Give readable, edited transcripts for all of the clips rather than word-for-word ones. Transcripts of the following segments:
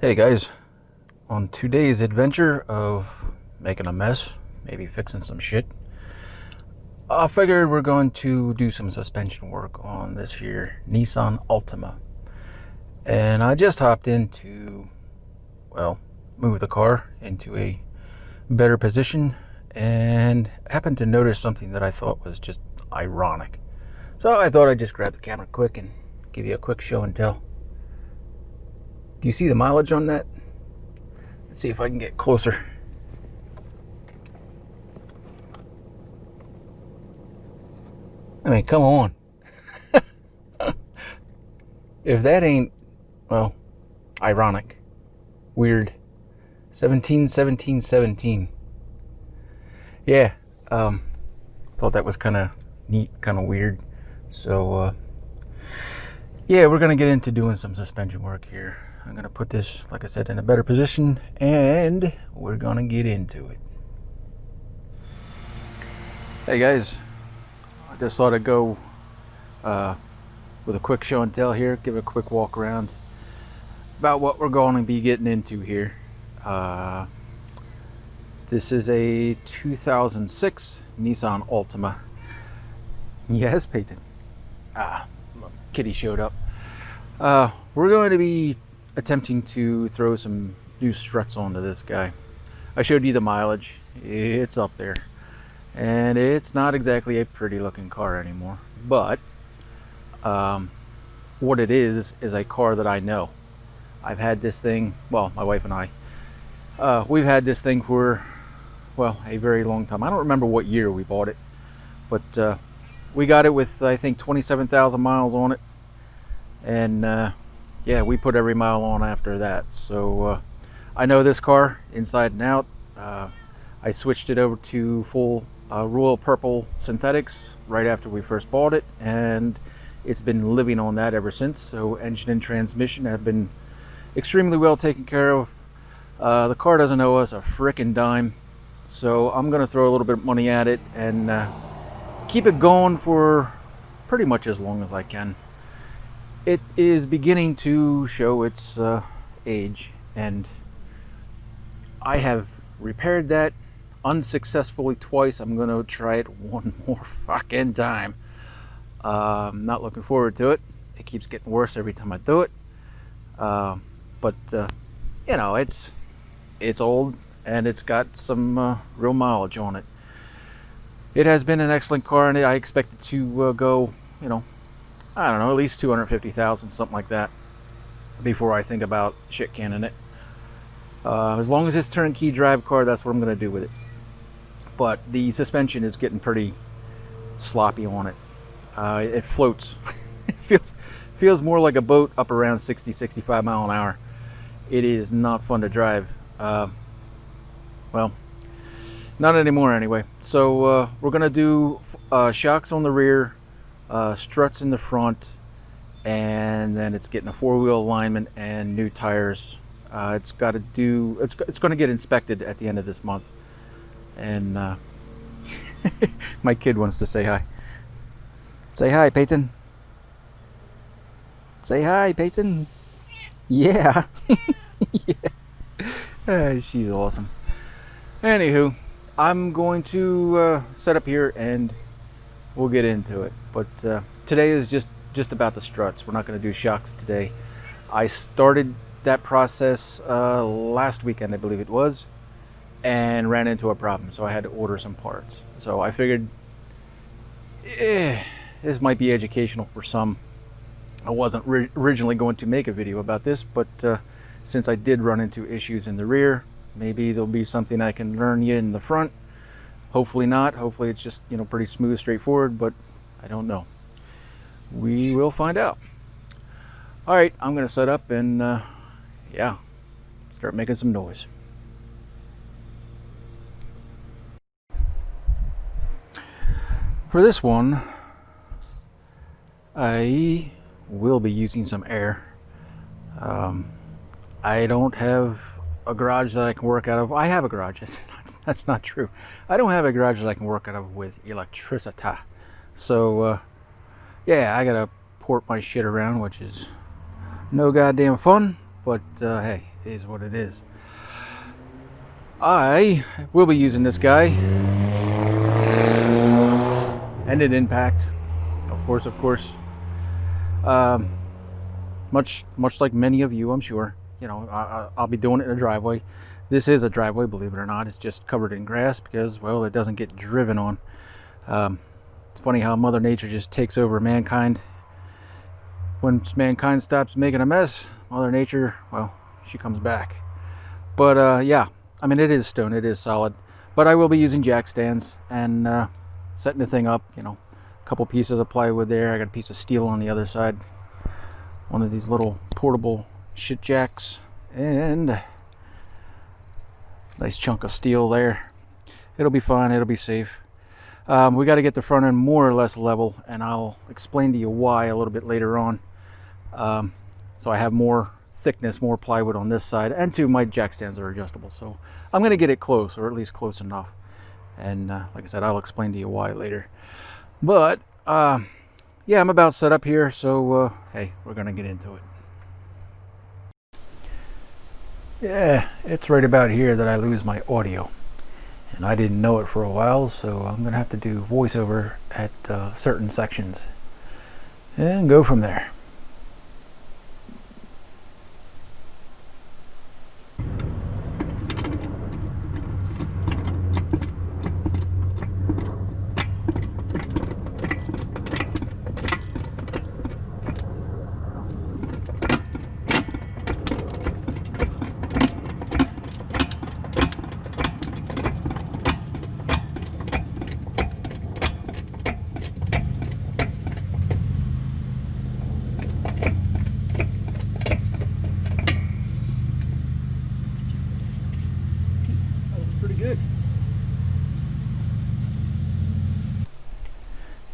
Hey guys, on today's adventure of making a mess, maybe fixing some shit, I figured we're going to do some suspension work on this here Nissan Altima. And I just hopped in to, well, move the car into a better position and happened to notice something that I thought was just ironic. So I thought I'd just grab the camera quick and give you a quick show and tell. Do you see the mileage on that? Let's see if I can get closer. I mean, come on. If that ain't, well, ironic, weird. 17, 17, 17. Yeah, thought that was kind of neat, kind of weird. So, yeah, we're going to get into doing some suspension work here. I'm going to put this, like I said, in a better position, and we're going to get into it. Hey guys, I just thought I'd go with a quick show and tell here, give a quick walk around about what we're going to be getting into here. This is a 2006 Nissan Altima. Yes, Peyton. Kitty showed up. We're going to be attempting to throw some new struts onto this guy. I showed you the mileage. It's up there. And it's not exactly a pretty looking car anymore. But what it is a car that I know. I've had this thing, well, my wife and I, we've had this thing for, well, a very long time. I don't remember what year we bought it, but we got it with, I think, 27,000 miles on it. And yeah, we put every mile on after that. So I know this car inside and out. I switched it over to full royal purple synthetics right after we first bought it, and it's been living on that ever since. So engine and transmission have been extremely well taken care of. The car doesn't owe us a frickin' dime, so I'm gonna throw a little bit of money at it and keep it going for pretty much as long as I can. It is beginning to show its age, and I have repaired that unsuccessfully twice. I'm going to try it one more fucking time. I'm not looking forward to it. It keeps getting worse every time I do it. But you know, it's old and it's got some real mileage on it. It has been an excellent car, and I expect it to go, you know, I don't know, at least 250,000, something like that, before I think about shit canning it. As long as it's turnkey drive car, that's what I'm going to do with it. But the suspension is getting pretty sloppy on it. It floats. It feels more like a boat up around 60, 65 mile an hour. It is not fun to drive. Well, not anymore anyway. So we're going to do shocks on the rear, struts in the front, and then it's getting a four-wheel alignment and new tires. It's got to do, it's going to get inspected at the end of this month. And my kid wants to say hi. Say hi, Peyton. Say hi, Peyton. Yeah. Yeah. She's awesome. Anywho, I'm going to set up here and we'll get into it. But today is just about the struts. We're not going to do shocks today. I started that process last weekend, I believe it was, and ran into a problem, so I had to order some parts. So I figured this might be educational for some. I wasn't originally going to make a video about this, but since I did run into issues in the rear, maybe there'll be something I can learn you in the front. Hopefully not. Hopefully it's just, you know, pretty smooth, straightforward, but I don't know. We will find out. All right, I'm going to set up and yeah, start making some noise. For this one, I will be using some air. I don't have a garage that I can work out of. I have a garage. That's not true. I don't have a garage that I can work out of with electricity. So, yeah, I gotta port my shit around, which is no goddamn fun, but hey, it is what it is. I will be using this guy. Ended impact, of course. Um, much like many of you, I'm sure. You know, I'll be doing it in a driveway. This is a driveway, believe it or not. It's just covered in grass because, well, it doesn't get driven on. It's funny how Mother Nature just takes over mankind. When mankind stops making a mess, Mother Nature, well, she comes back. But yeah, I mean, it is stone, it is solid. But I will be using jack stands and setting the thing up. You know, a couple pieces of plywood there. I got a piece of steel on the other side. One of these little portable shit jacks, and nice chunk of steel there. It'll be fine, it'll be safe. We got to get the front end more or less level, and I'll explain to you why a little bit later on. So I have more thickness, more plywood on this side, and two, my jack stands are adjustable, so I'm going to get it close, or at least close enough. And like I said, I'll explain to you why later. But yeah, I'm about set up here, so hey, we're going to get into it. Yeah, it's right about here that I lose my audio, and I didn't know it for a while, so I'm going to have to do voiceover at certain sections and go from there.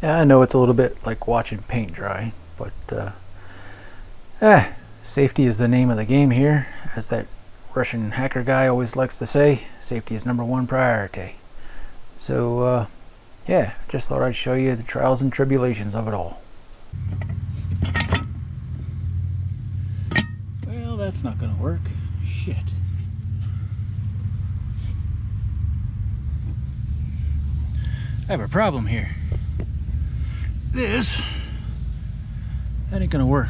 Yeah, I know it's a little bit like watching paint dry, but safety is the name of the game here, as that Russian hacker guy always likes to say. Safety is #1 priority. So yeah, just thought I'd show you the trials and tribulations of it all. Well, that's not gonna work. Shit. I have a problem here. That ain't gonna work.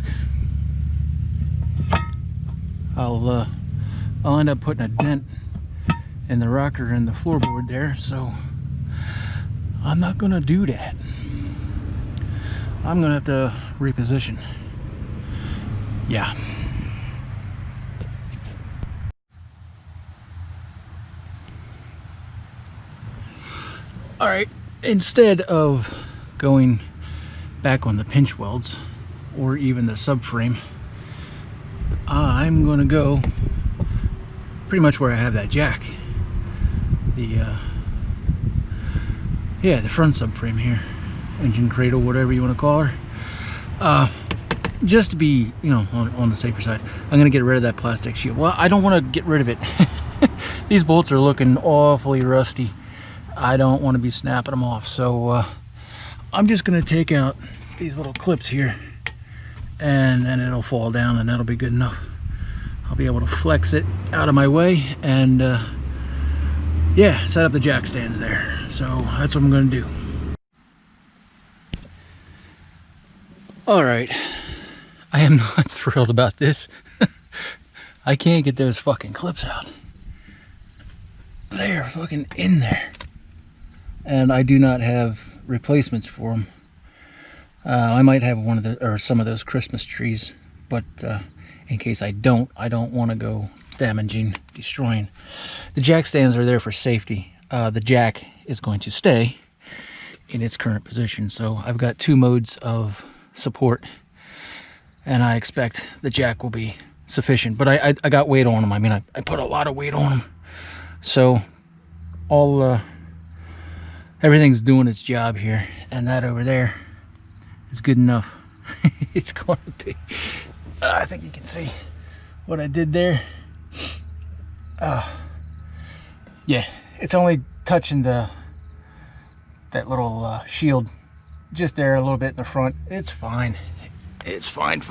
I'll end up putting a dent in the rocker and the floorboard there, so I'm not gonna do that. I'm gonna have to reposition. Yeah. All right, instead of going back on the pinch welds or even the subframe, I'm going to go pretty much where I have that jack, the front subframe here, engine cradle, whatever you want to call her, just to be, you know, on the safer side. I'm going to get rid of that plastic shield. Well, I don't want to get rid of it. These bolts are looking awfully rusty. I don't want to be snapping them off, so I'm just going to take out these little clips here, and then it'll fall down, and that'll be good enough. I'll be able to flex it out of my way and yeah, set up the jack stands there. So that's what I'm going to do. All right, I am not thrilled about this. I can't get those fucking clips out. They're fucking in there, and I do not have replacements for them. I might have one of the, or some of those Christmas trees, but in case I don't want to go damaging, destroying. The jack stands are there for safety. The jack is going to stay in its current position, so I've got 2 modes of support, and I expect the jack will be sufficient. But I got weight on them. I mean, I put a lot of weight on them, so all everything's doing its job here, and that over there is good enough. It's going to be, I think you can see what I did there. Yeah, it's only touching that little shield just there a little bit in the front. It's fine. It's fine.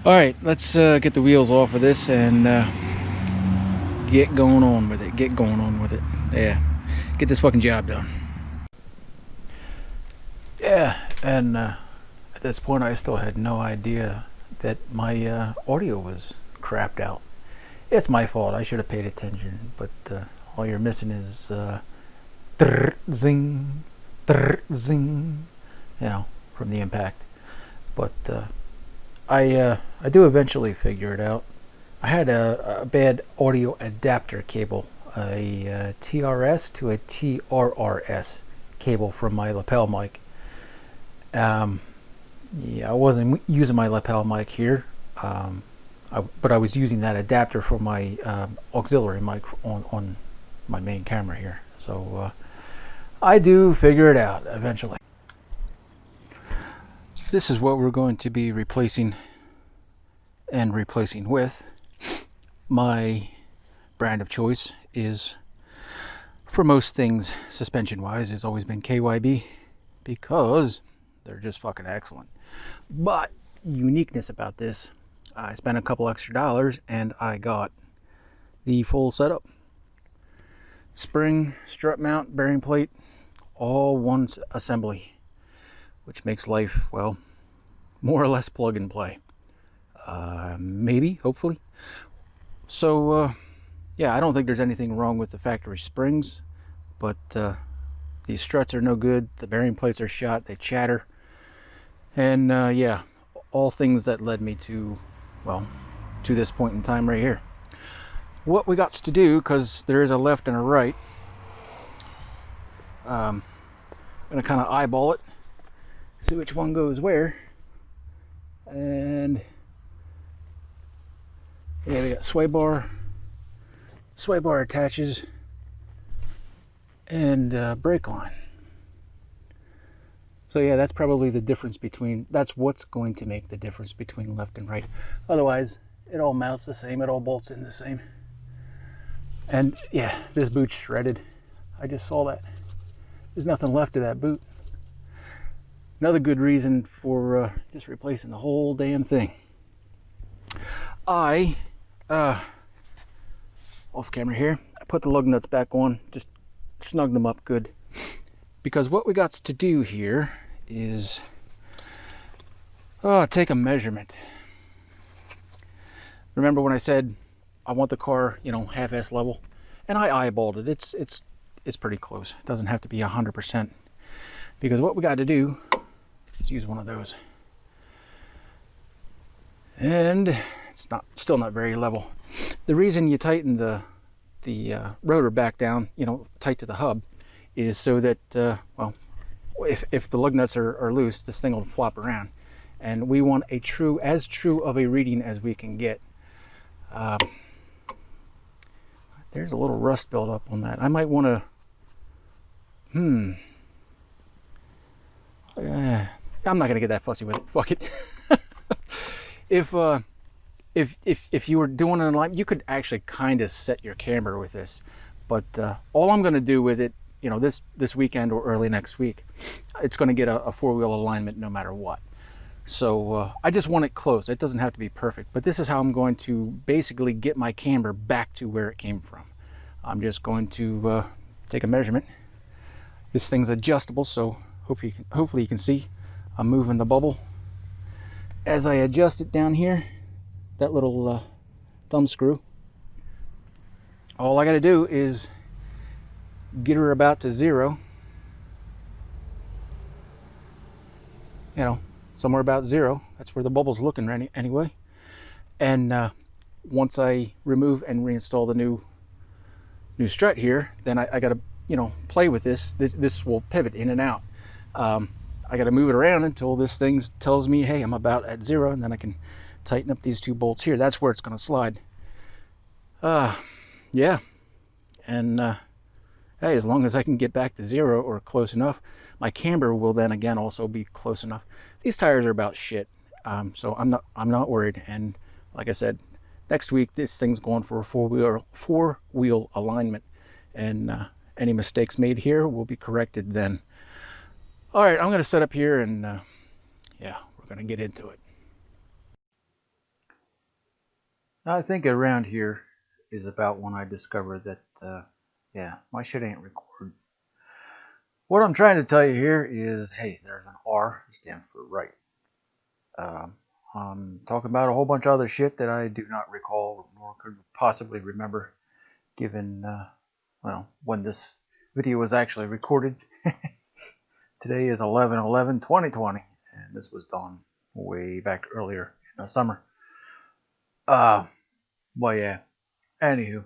All right, let's get the wheels off of this and get going on with it. Get going on with it. Yeah, get this fucking job done. Yeah, and at this point I still had no idea that my audio was crapped out. It's my fault. I should have paid attention, but all you're missing is zing, zing, you know, from the impact. But I do eventually figure it out. I had a bad audio adapter cable, a TRS to a TRRS cable from my lapel mic. Yeah, I wasn't using my lapel mic here, but I was using that adapter for my auxiliary mic on my main camera here. So I do figure it out eventually. This is what we're going to be replacing and replacing with. My brand of choice is, for most things suspension wise, has always been KYB, because they're just fucking excellent. But uniqueness about this, I spent a couple extra dollars and I got the full setup: spring, strut mount, bearing plate, all one assembly, which makes life, well, more or less plug and play. Maybe, hopefully. So yeah, I don't think there's anything wrong with the factory springs, but these struts are no good. The bearing plates are shot, they chatter, and yeah, all things that led me to, well, to this point in time right here. What we got to do, because there is a left and a right, I'm gonna kind of eyeball it, see which one goes where. And yeah, we got sway bar attaches, and brake line. So yeah, that's probably the difference between, that's what's going to make the difference between left and right. Otherwise, it all mounts the same, it all bolts in the same. And yeah, this boot's shredded. I just saw that. There's nothing left of that boot. Another good reason for just replacing the whole damn thing. I, off camera here, I put the lug nuts back on, just snug them up good. Because what we got to do here is take a measurement. Remember when I said I want the car, you know, half-ass level? And I eyeballed it. It's pretty close. It doesn't have to be 100%. Because what we got to do is use one of those. And it's still not very level. The reason you tighten the rotor back down, you know, tight to the hub, is so that well, if the lug nuts are loose, this thing will flop around, and we want as true of a reading as we can get. There's a little rust buildup on that. I might want to I'm not gonna get that fussy with it. Fuck it. If you were doing an alignment, you could actually kind of set your camber with this, but all I'm going to do with it, you know, this weekend or early next week, it's going to get a four-wheel alignment no matter what. So I just want it close. It doesn't have to be perfect, but this is how I'm going to basically get my camber back to where it came from. I'm just going to take a measurement. This thing's adjustable, so hopefully you can see I'm moving the bubble as I adjust it down here. That little thumb screw. All I got to do is get her about to zero. You know, somewhere about zero. That's where the bubble's looking anyway. And once I remove and reinstall the new strut here, then I got to, you know, play with this. This will pivot in and out. I got to move it around until this thing tells me, hey, I'm about at zero, and then I can tighten up these two bolts here. That's where it's going to slide. Yeah, and hey, as long as I can get back to zero or close enough, my camber will then again also be close enough. These tires are about shit, so I'm not worried. And like I said, next week this thing's going for a four-wheel alignment, and any mistakes made here will be corrected then. All right, I'm going to set up here, and yeah, we're going to get into it. I think around here is about when I discovered that, yeah, my shit ain't recorded. What I'm trying to tell you here is, hey, there's an R, stand for right. Um, I'm talking about a whole bunch of other shit that I do not recall nor could possibly remember, given, well, when this video was actually recorded. Today is 11/11/2020, and this was done way back earlier in the summer. Well, yeah. Anywho,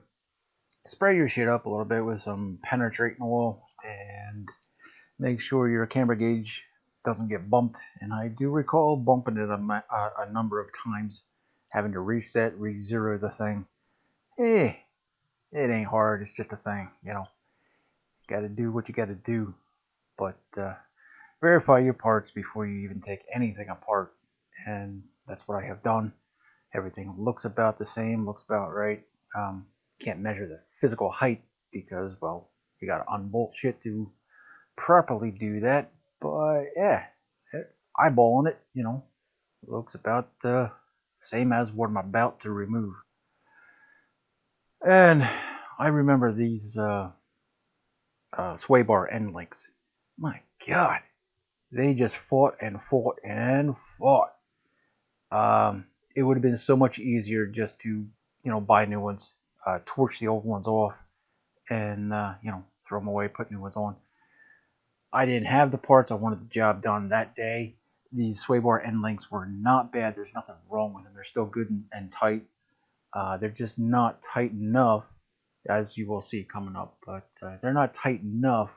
spray your shit up a little bit with some penetrating oil and make sure your camera gauge doesn't get bumped. And I do recall bumping it a number of times, having to reset, re-zero the thing. It ain't hard. It's just a thing, you know. Got to do what you got to do, but verify your parts before you even take anything apart. And that's what I have done. Everything looks about the same, looks about right. Can't measure the physical height because, well, you got to unbolt shit to properly do that. But yeah, eyeballing it, you know, looks about the same as what I'm about to remove. And I remember these sway bar end links. My God, they just fought and fought and fought. It would have been so much easier just to, you know, buy new ones, torch the old ones off, and you know, throw them away, put new ones on. I didn't have the parts. I wanted the job done that day. These sway bar end links were not bad. There's nothing wrong with them. They're still good and tight. They're just not tight enough, as you will see coming up. But they're not tight enough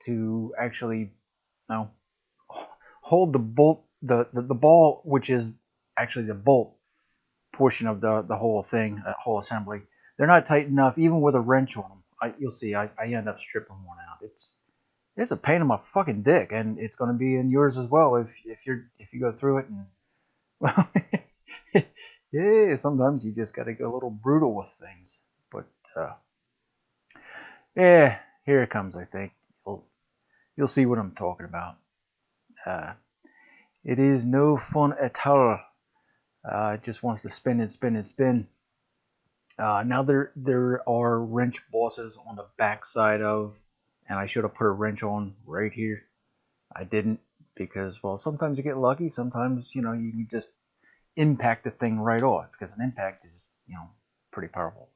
to actually, you know, hold the bolt, the ball, which is actually the bolt portion of the whole thing, that whole assembly. They're not tight enough, even with a wrench on them. You'll see, I end up stripping one out. It's a pain in my fucking dick, and it's going to be in yours as well if you go through it. And well, yeah, sometimes you just got to get a little brutal with things. But yeah, here it comes. I think you'll see what I'm talking about. Uh, it is no fun at all. It just wants to spin and spin and spin. Now there are wrench bosses on the back side of, and I should have put a wrench on right here. I didn't because, well, sometimes you get lucky. Sometimes, you know, you can just impact the thing right off because an impact is, you know, pretty powerful.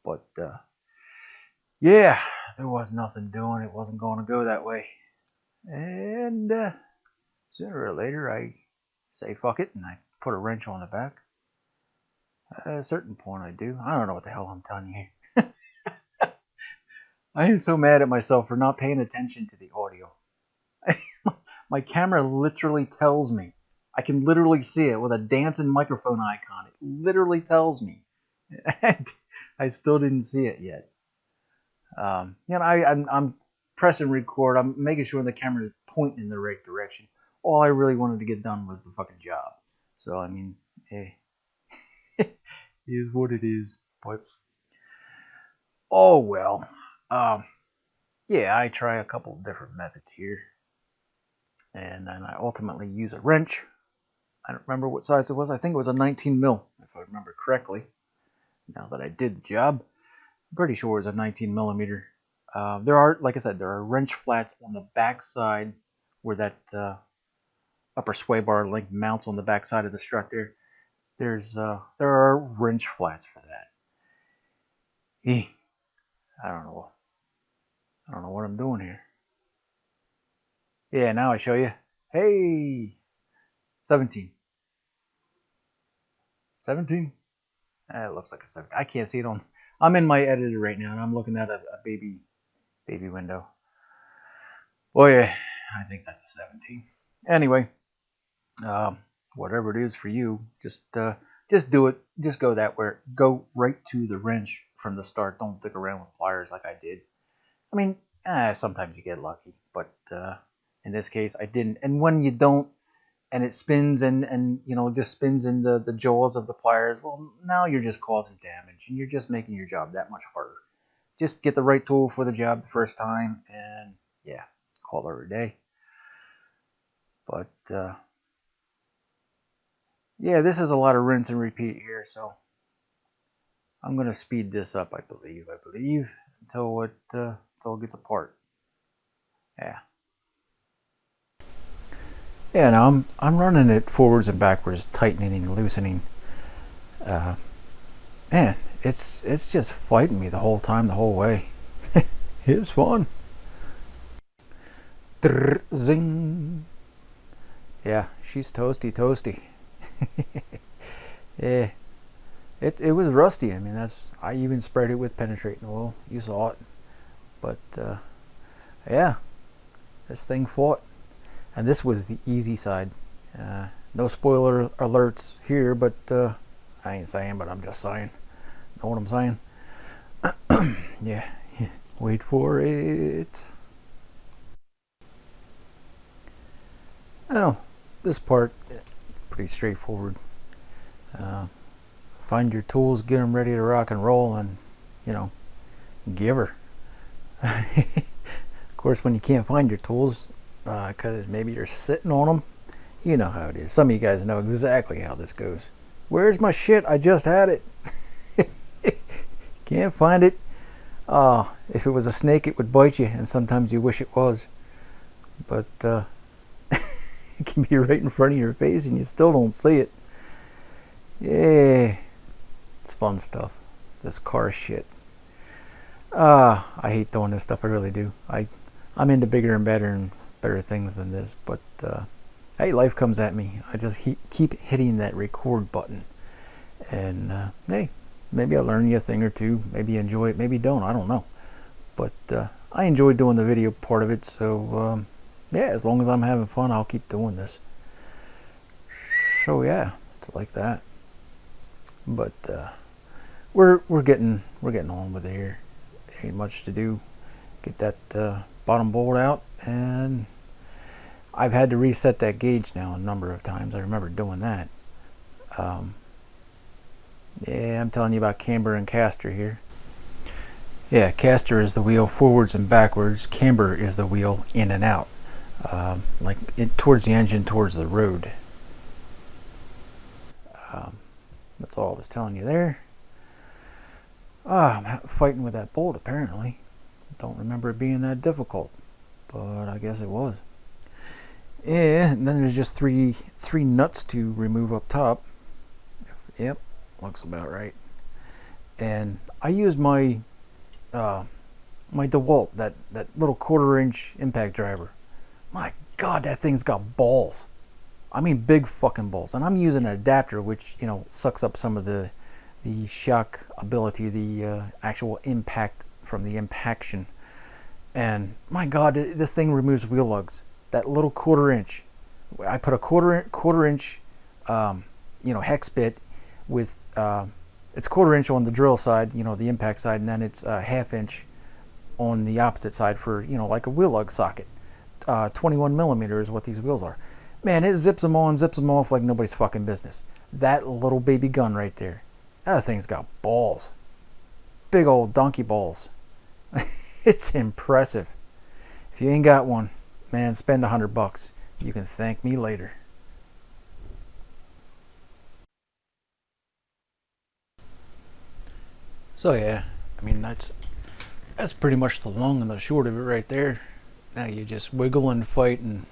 But yeah, there was nothing doing. It wasn't going to go that way. And sooner or later, I say fuck it and I put a wrench on the back. At a certain point, I do. I don't know what the hell I'm telling you here. I am so mad at myself for not paying attention to the audio. My camera literally tells me. I can literally see it with a dancing microphone icon. It literally tells me. And I still didn't see it yet. You know, I'm pressing record. I'm making sure the camera is pointing in the right direction. All I really wanted to get done was the fucking job. So, I mean, hey, it is what it is. But, oh well. Um, yeah, I try a couple of different methods here. And then I ultimately use a wrench. I don't remember what size it was. I think it was a 19 mil, if I remember correctly. Now that I did the job, I'm pretty sure it was a 19 millimeter. There are, like I said, there are wrench flats on the back side where that upper sway bar link mounts on the back side of the strut. There are wrench flats for that. I don't know. I don't know what I'm doing here. Yeah, now I show you. Hey, 17. 17? It looks like a 17. I can't see it on. I'm in my editor right now, and I'm looking at a baby window. Oh yeah, I think that's a 17. Anyway, whatever it is for you, just do it. Just go that way. Go right to the wrench from the start. Don't dick around with pliers like I did. I mean, sometimes you get lucky, but in this case, I didn't. And when you don't, and it spins and you know just spins in the jaws of the pliers, well, now you're just causing damage, and you're just making your job that much harder. Just get the right tool for the job the first time, and yeah, call it a day. But yeah, this is a lot of rinse and repeat here, so I'm gonna speed this up. I believe until it gets apart. Yeah. Yeah. Now I'm running it forwards and backwards, tightening and loosening. Man, it's just fighting me the whole time, the whole way. It was fun. Zing. Yeah, she's toasty. Yeah, it was rusty. I mean, I even sprayed it with penetrating oil. You saw it, but yeah, this thing fought, and this was the easy side. No spoiler alerts here, but I ain't saying, but I'm just saying. Know what I'm saying? Yeah. Wait for it. Oh, this part pretty straightforward. Find your tools, get them ready to rock and roll, and give her. Of course, when you can't find your tools, because maybe you're sitting on them, you know how it is. Some of you guys know exactly how this goes. Where's my shit? I just had it. Can't find it. If it was a snake, it would bite you, and sometimes you wish it was. But it can be right in front of your face, and you still don't see it. Yeah, it's fun stuff. This car shit. I hate doing this stuff. I really do. I'm into bigger and better things than this. But hey, life comes at me. I just keep hitting that record button, and hey, maybe I learn you a thing or two. Maybe you enjoy it. Maybe don't. I don't know. But I enjoy doing the video part of it. So yeah, as long as I'm having fun, I'll keep doing this. So yeah, it's like that. But we're getting on with it here. There ain't much to do. Get that bottom bolt out, and I've had to reset that gauge now a number of times. I remember doing that. Yeah, I'm telling you about camber and caster here. Yeah, caster is the wheel forwards and backwards. Camber is the wheel in and out, like towards the engine, towards the road. That's all I was telling you there. I'm fighting with that bolt apparently. Don't remember it being that difficult, but I guess it was. Yeah, and then there's just three nuts to remove up top. Yep, looks about right. And I used my my DeWalt, that little 1/4-inch impact driver. My God, that thing's got balls. I mean, big fucking balls. And I'm using an adapter, which sucks up some of the shock ability, the actual impact from the impaction. And my God, this thing removes wheel lugs. That little 1/4-inch. I put a 1/4-inch, hex bit with it's 1/4-inch on the drill side, the impact side, and then it's a 1/2 inch on the opposite side for like a wheel lug socket. 21 millimeter is what these wheels are. Man, it zips them on, zips them off like nobody's fucking business. That little baby gun right there. That thing's got balls. Big old donkey balls. It's impressive. If you ain't got one, man, spend $100. You can thank me later. So yeah, I mean that's pretty much the long and the short of it right there. Now you just wiggle and fight and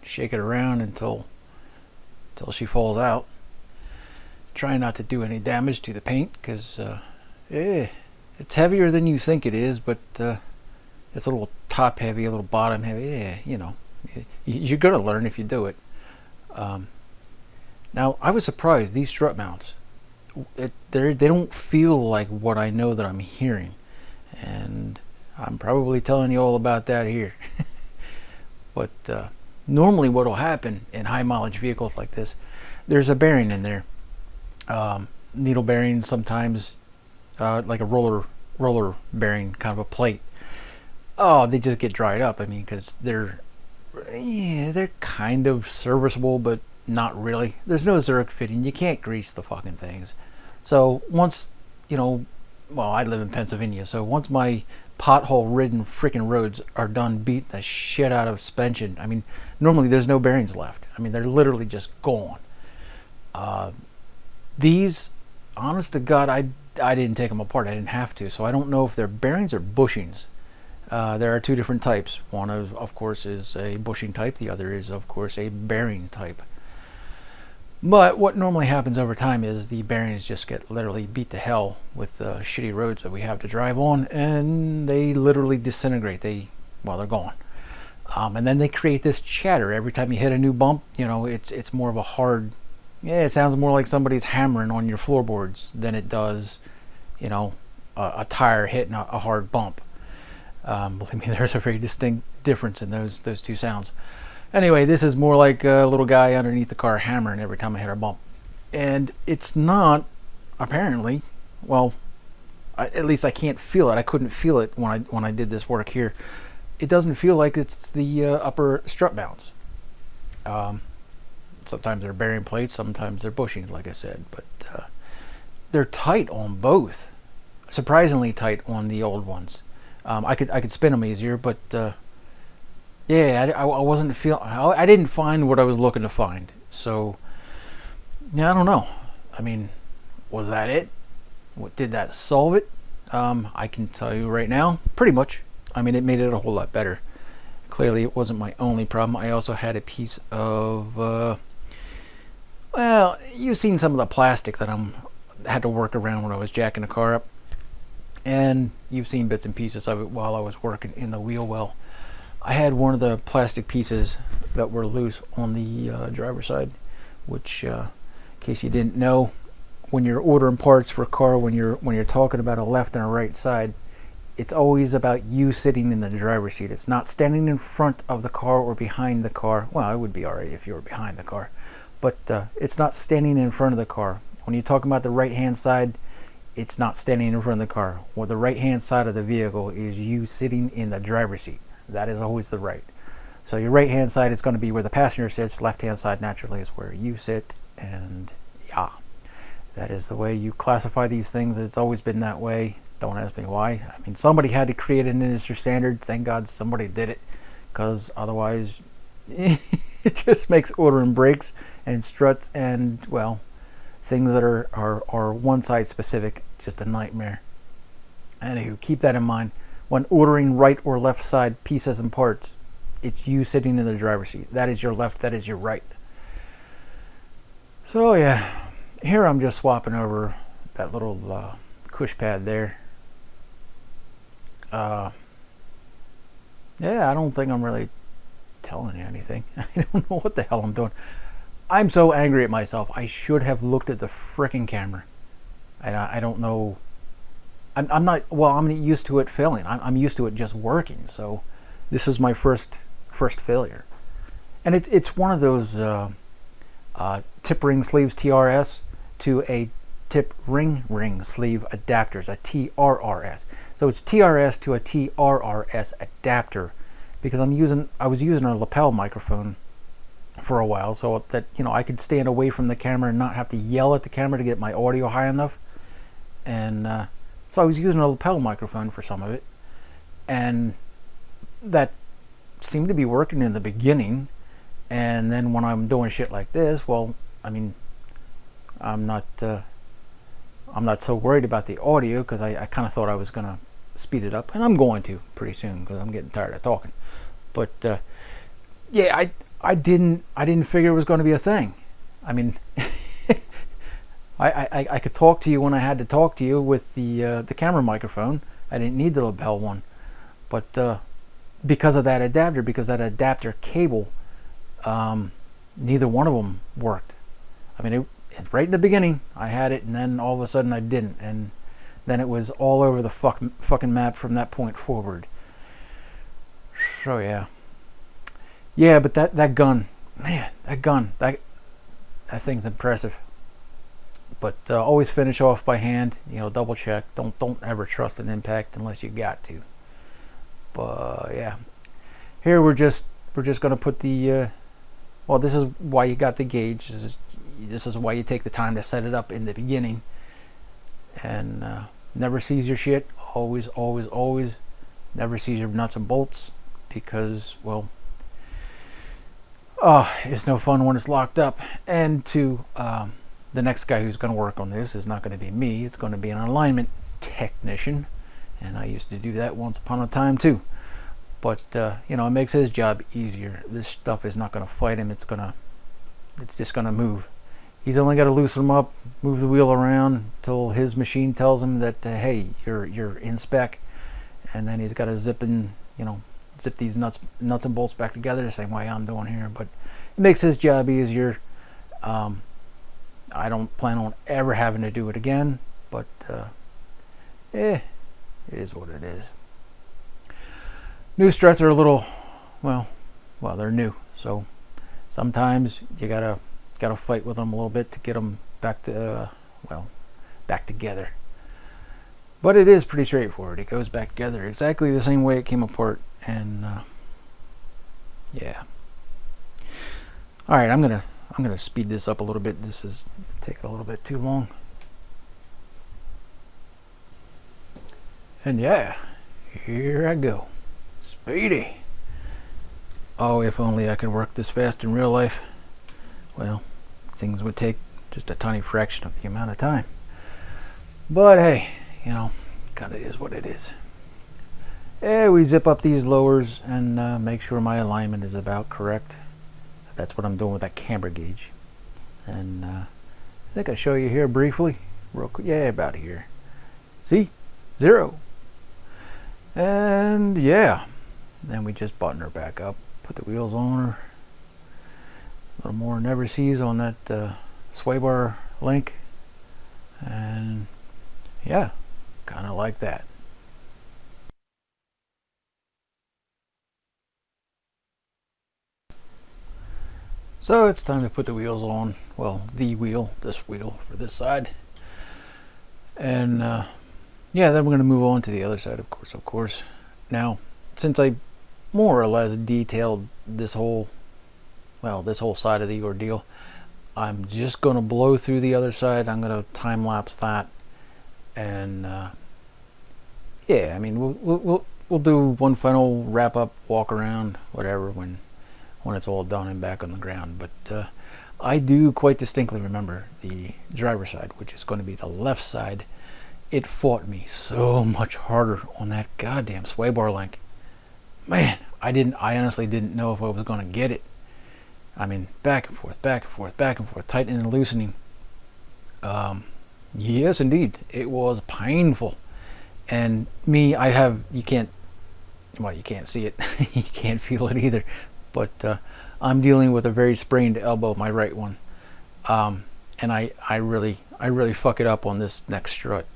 shake it around until she falls out. Try not to do any damage to the paint, because it's heavier than you think it is, but it's a little top heavy, a little bottom heavy. Yeah, you're gonna learn if you do it. Now I was surprised, these strut mounts, they don't feel like what I know that I'm hearing, and I'm probably telling you all about that here. But normally what will happen in high mileage vehicles like this, there's a bearing in there, needle bearing, sometimes like a roller bearing, kind of a plate. Oh, they just get dried up. I mean, because they're kind of serviceable, but not really. There's no Zerk fitting. You can't grease the fucking things. So once, well, I live in Pennsylvania, so once my pothole-ridden freaking roads are done beating the shit out of suspension, I mean, normally there's no bearings left. I mean, they're literally just gone. These, honest to God, I didn't take them apart. I didn't have to, so I don't know if they're bearings or bushings. There are two different types. One of course is a bushing type. The other is of course a bearing type. But what normally happens over time is the bearings just get literally beat to hell with the shitty roads that we have to drive on, and they literally disintegrate. They're gone. And then they create this chatter every time you hit a new bump. You know, it's more of a hard. Yeah, it sounds more like somebody's hammering on your floorboards than it does, you know, a tire hitting a hard bump. Believe me, there's a very distinct difference in those two sounds. Anyway, this is more like a little guy underneath the car hammering every time I hit a bump. And it's not, apparently, well, at least I can't feel it. I couldn't feel it when I did this work here. It doesn't feel like it's the upper strut mounts. Sometimes they're bearing plates, sometimes they're bushings, like I said. But they're tight on both. Surprisingly tight on the old ones. I could spin them easier, but yeah, I wasn't I didn't find what I was looking to find. So yeah, I don't know. I mean, was that it? What did that solve it? I can tell you right now, pretty much. I mean, it made it a whole lot better. Clearly, it wasn't my only problem. I also had a piece of well, you've seen some of the plastic that I had to work around when I was jacking the car up. And you've seen bits and pieces of it while I was working in the wheel well. I had one of the plastic pieces that were loose on the driver's side, which, in case you didn't know, when you're ordering parts for a car, when you're talking about a left and a right side, it's always about you sitting in the driver's seat. It's not standing in front of the car or behind the car. Well, it would be alright if you were behind the car, but it's not standing in front of the car. When you're talking about the right-hand side, it's not standing in front of the car. Well, the right-hand side of the vehicle is you sitting in the driver's seat. That is always the right. So your right-hand side is going to be where the passenger sits. Left-hand side naturally is where you sit. And yeah, that is the way you classify these things. It's always been that way. Don't ask me why. I mean, somebody had to create an industry standard. Thank God somebody did it, because otherwise it just makes ordering brakes and struts and, well, things that are one side specific just a nightmare. Anywho, keep that in mind. When ordering right or left side pieces and parts, it's you sitting in the driver's seat. That is your left, that is your right. So yeah, here I'm just swapping over that little cush pad there. Yeah, I don't think I'm really telling you anything. I don't know what the hell I'm doing. I'm so angry at myself. I should have looked at the frickin' camera. And I don't know. I'm not, well, I'm used to it failing. I'm used to it just working. So this is my first failure. And it's one of those tip ring sleeves, TRS, to a tip ring sleeve adapters, a TRRS. So it's TRS to a TRRS adapter, because I was using a lapel microphone for a while, so that, you know, I could stand away from the camera and not have to yell at the camera to get my audio high enough. And so I was using a lapel microphone for some of it, and that seemed to be working in the beginning. And then when I'm doing shit like this, well, I mean, I'm not so worried about the audio, because I kind of thought I was gonna speed it up, and I'm going to pretty soon because I'm getting tired of talking. But yeah, I didn't figure it was going to be a thing. I mean, I could talk to you when I had to talk to you with the camera microphone. I didn't need the lapel one, but because of that adapter, because that adapter cable, neither one of them worked. I mean, right in the beginning I had it, and then all of a sudden I didn't, and then it was all over the fucking map from that point forward. So yeah, but that gun, man, that thing's impressive. But always finish off by hand. You know, double check. Don't ever trust an impact unless you got to. But yeah, here we're just gonna put the. Well, this is why you got the gauge. This is why you take the time to set it up in the beginning. And never seize your shit. Always never seize your nuts and bolts, because, well, it's no fun when it's locked up. And to the next guy who's going to work on this is not going to be me. It's going to be an alignment technician, and I used to do that once upon a time too. But you know, it makes his job easier. This stuff is not going to fight him. It's just going to move. He's only got to loosen them up, move the wheel around till his machine tells him that hey, you're in spec, and then he's got to zip these nuts and bolts back together the same way I'm doing here. But it makes his job easier. I don't plan on ever having to do it again, but it is what it is. New struts are a little, well, they're new, so sometimes you gotta fight with them a little bit to get them back to back together. But it is pretty straightforward. It goes back together exactly the same way it came apart, and yeah. All right, I'm gonna speed this up a little bit. This is taking a little bit too long. And yeah, here I go. Speedy. Oh, if only I could work this fast in real life. Well, things would take just a tiny fraction of the amount of time. But hey, you know, kind of is what it is. Yeah, we zip up these lowers and make sure my alignment is about correct. That's what I'm doing with that camber gauge. And I think I'll show you here briefly. Real quick. Yeah, about here. See? 0. And yeah. Then we just button her back up. Put the wheels on her. A little more never sees on that sway bar link. And yeah, kind of like that. So it's time to put the wheels on. Well, this wheel for this side. And yeah, then we're going to move on to the other side, of course. Now, since I more or less detailed this whole side of the ordeal, I'm just going to blow through the other side. I'm going to time lapse that, and yeah, I mean we'll do one final wrap up, walk around, whatever, when it's all done and back on the ground. But I do quite distinctly remember the driver's side, which is going to be the left side. It fought me so much harder on that goddamn sway bar link. Man, I honestly didn't know if I was going to get it. I mean, back and forth, tightening and loosening. Yes, indeed, it was painful. And me, you can't see it. You can't feel it either. But I'm dealing with a very sprained elbow, my right one. And I really fuck it up on this next strut.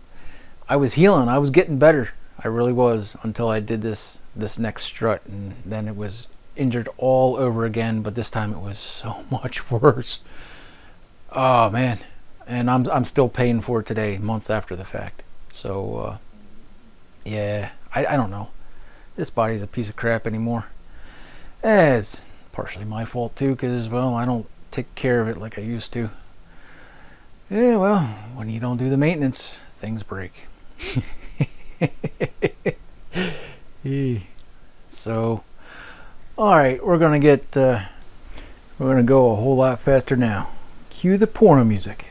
I was healing, I was getting better. I really was, until I did this next strut, and then it was injured all over again, but this time it was so much worse. Oh man. And I'm still paying for it today, months after the fact. So yeah, I don't know. This body's a piece of crap anymore. It's partially my fault too, because well, I don't take care of it like I used to. Yeah, well, when you don't do the maintenance, things break. So all right, we're gonna go a whole lot faster now. Cue the porno music.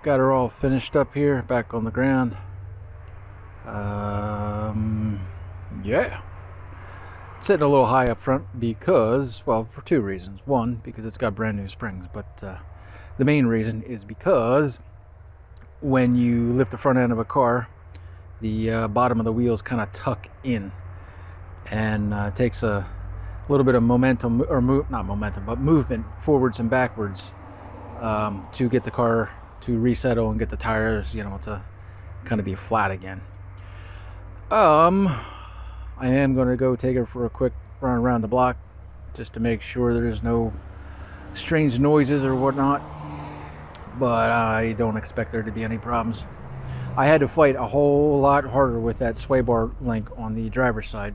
Got her all finished up here, back on the ground. Yeah. It's sitting a little high up front because, well, for two reasons. One, because it's got brand new springs, but the main reason is because when you lift the front end of a car, the bottom of the wheels kind of tuck in, and it takes a little bit of momentum, or not momentum, but movement forwards and backwards to get the car to resettle and get the tires, you know, to kind of be flat again. I am going to go take it for a quick run around the block just to make sure there's no strange noises or whatnot, but I don't expect there to be any problems. I had to fight a whole lot harder with that sway bar link on the driver's side.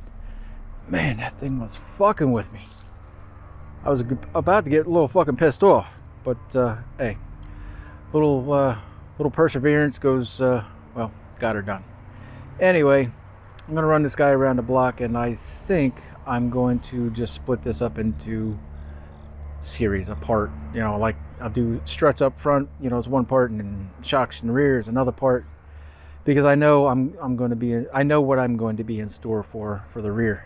Man, that thing was fucking with me. I was about to get a little fucking pissed off, but hey, little perseverance goes, well, got her done. Anyway, I'm gonna run this guy around the block, and I think I'm going to just split this up into series apart. You know, like I'll do struts up front, you know, it's one part, and then shocks in the rear is another part, because I know I know what I'm going to be in store for the rear.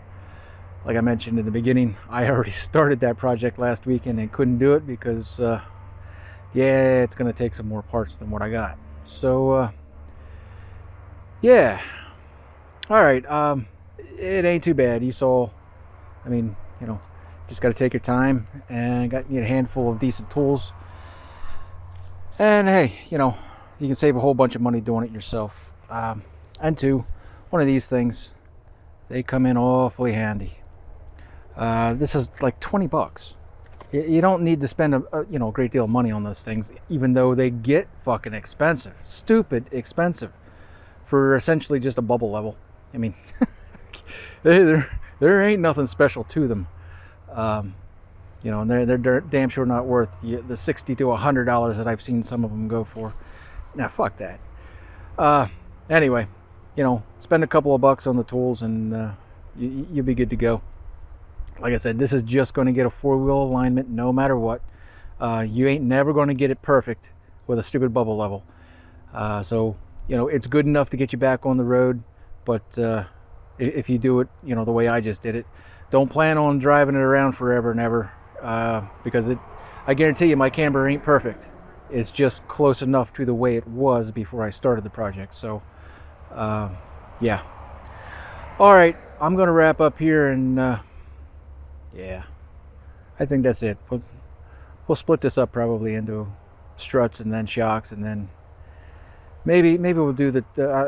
Like I mentioned in the beginning, I already started that project last weekend and couldn't do it because yeah, it's going to take some more parts than what I got. So yeah, all right, it ain't too bad. You saw, I mean, you know, just got to take your time, and got, you know, a handful of decent tools, and hey, you know, you can save a whole bunch of money doing it yourself. And two, one of these things, they come in awfully handy. This is like 20 bucks. You don't need to spend you know, a great deal of money on those things, even though they get fucking expensive, stupid expensive, for essentially just a bubble level. I mean, there ain't nothing special to them. You know, and they're damn sure not worth the $60 to $100 that I've seen some of them go for. Now, fuck that. Anyway, you know, spend a couple of bucks on the tools, and you'll be good to go. Like I said, this is just going to get a four-wheel alignment no matter what. You ain't never going to get it perfect with a stupid bubble level. So, you know, it's good enough to get you back on the road, but if you do it, you know, the way I just did it, don't plan on driving it around forever and ever, because I guarantee you my camber ain't perfect. It's just close enough to the way it was before I started the project. So, yeah. All right, I'm going to wrap up here, and yeah, I think that's it. We'll split this up probably into struts and then shocks, and then maybe we'll do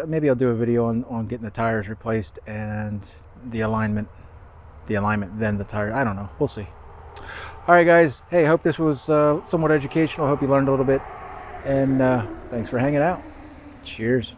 maybe I'll do a video on getting the tires replaced and the alignment then the tire. I don't know. We'll see. All right, guys. Hey, hope this was somewhat educational. Hope you learned a little bit, and thanks for hanging out. Cheers.